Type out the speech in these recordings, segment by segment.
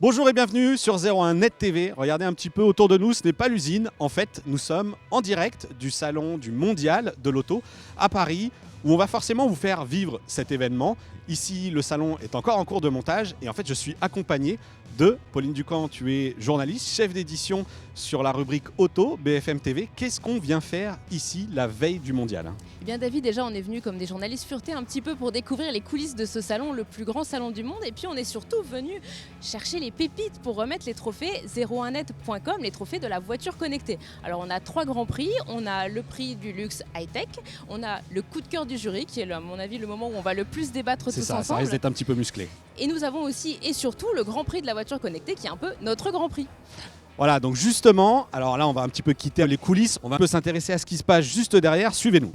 Bonjour et bienvenue sur 01 Net TV. Regardez un petit peu autour de nous, ce n'est pas l'usine. En fait, nous sommes en direct du salon du mondial de l'auto à Paris, où on va forcément vous faire vivre cet événement. Ici, le salon est encore en cours de montage et en fait, je suis accompagné de Pauline Ducamp. Tu es journaliste, chef d'édition sur la rubrique Auto, BFM TV. Qu'est-ce qu'on vient faire ici la veille du mondial ? Eh bien David, déjà on est venu comme des journalistes furetés un petit peu pour découvrir les coulisses de ce salon, le plus grand salon du monde. Et puis on est surtout venu chercher les pépites pour remettre les trophées 01net.com, les trophées de la voiture connectée. Alors on a 3 grands prix, on a le prix du luxe high-tech, on a le coup de cœur du jury qui est à mon avis le moment où on va le plus débattre tous ensemble. Ça risque d'être un petit peu musclé. Et nous avons aussi et surtout le grand prix de la voiture connectée qui est un peu notre grand prix. Voilà, donc justement, alors là on va un petit peu quitter les coulisses, on va un peu s'intéresser à ce qui se passe juste derrière, suivez-nous.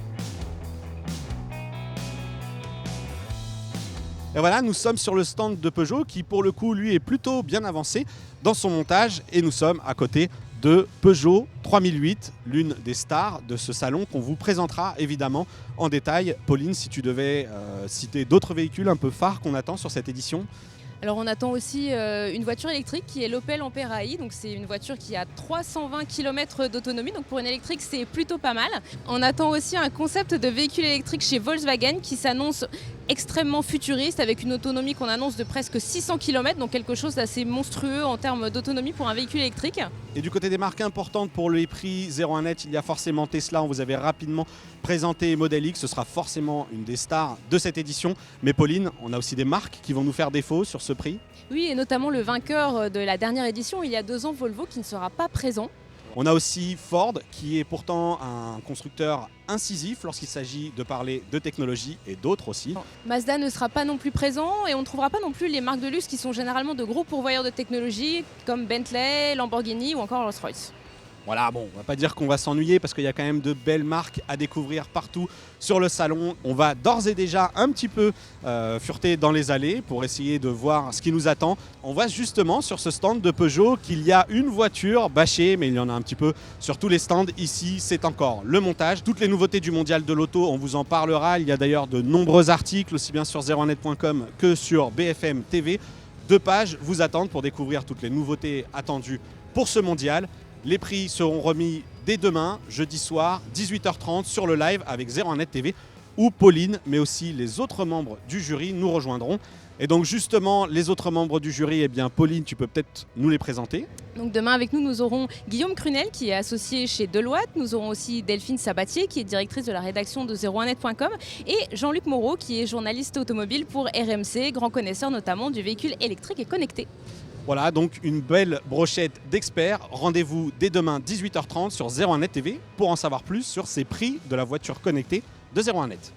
Et voilà, nous sommes sur le stand de Peugeot qui pour le coup lui est plutôt bien avancé dans son montage et nous sommes à côté de Peugeot 3008, l'une des stars de ce salon qu'on vous présentera évidemment en détail. Pauline, si tu devais citer d'autres véhicules un peu phares qu'on attend sur cette édition. Alors on attend aussi une voiture électrique qui est l'Opel Ampera i, donc c'est une voiture qui a 320 km d'autonomie, donc pour une électrique c'est plutôt pas mal. On attend aussi un concept de véhicule électrique chez Volkswagen qui s'annonce extrêmement futuriste avec une autonomie qu'on annonce de presque 600 km, donc quelque chose d'assez monstrueux en termes d'autonomie pour un véhicule électrique. Et du côté des marques importantes pour les prix 01 Net, il y a forcément Tesla, on vous avait rapidement présenté Model X, ce sera forcément une des stars de cette édition. Mais Pauline, on a aussi des marques qui vont nous faire défaut sur ce prix. Oui, et notamment le vainqueur de la dernière édition, il y a 2 ans, Volvo, qui ne sera pas présent. On a aussi Ford, qui est pourtant un constructeur incisif lorsqu'il s'agit de parler de technologie et d'autres aussi. Mazda ne sera pas non plus présent et on ne trouvera pas non plus les marques de luxe qui sont généralement de gros pourvoyeurs de technologie comme Bentley, Lamborghini ou encore Rolls-Royce. Voilà, bon, on va pas dire qu'on va s'ennuyer parce qu'il y a quand même de belles marques à découvrir partout sur le salon. On va d'ores et déjà un petit peu fureter dans les allées pour essayer de voir ce qui nous attend. On voit justement sur ce stand de Peugeot qu'il y a une voiture bâchée, mais il y en a un petit peu sur tous les stands. Ici, c'est encore le montage. Toutes les nouveautés du mondial de l'auto, on vous en parlera. Il y a d'ailleurs de nombreux articles, aussi bien sur 01net.com que sur BFM TV. 2 pages vous attendent pour découvrir toutes les nouveautés attendues pour ce mondial. Les prix seront remis dès demain, jeudi soir, 18h30 sur le live avec 01 Net TV où Pauline, mais aussi les autres membres du jury nous rejoindront. Et donc justement, les autres membres du jury, eh bien Pauline, tu peux peut-être nous les présenter. Donc demain avec nous aurons Guillaume Crunel qui est associé chez Deloitte, nous aurons aussi Delphine Sabatier qui est directrice de la rédaction de 01net.com et Jean-Luc Moreau qui est journaliste automobile pour RMC, grand connaisseur notamment du véhicule électrique et connecté. Voilà, donc une belle brochette d'experts. Rendez-vous dès demain 18h30 sur 01 Net TV pour en savoir plus sur ces prix de la voiture connectée de 01 Net.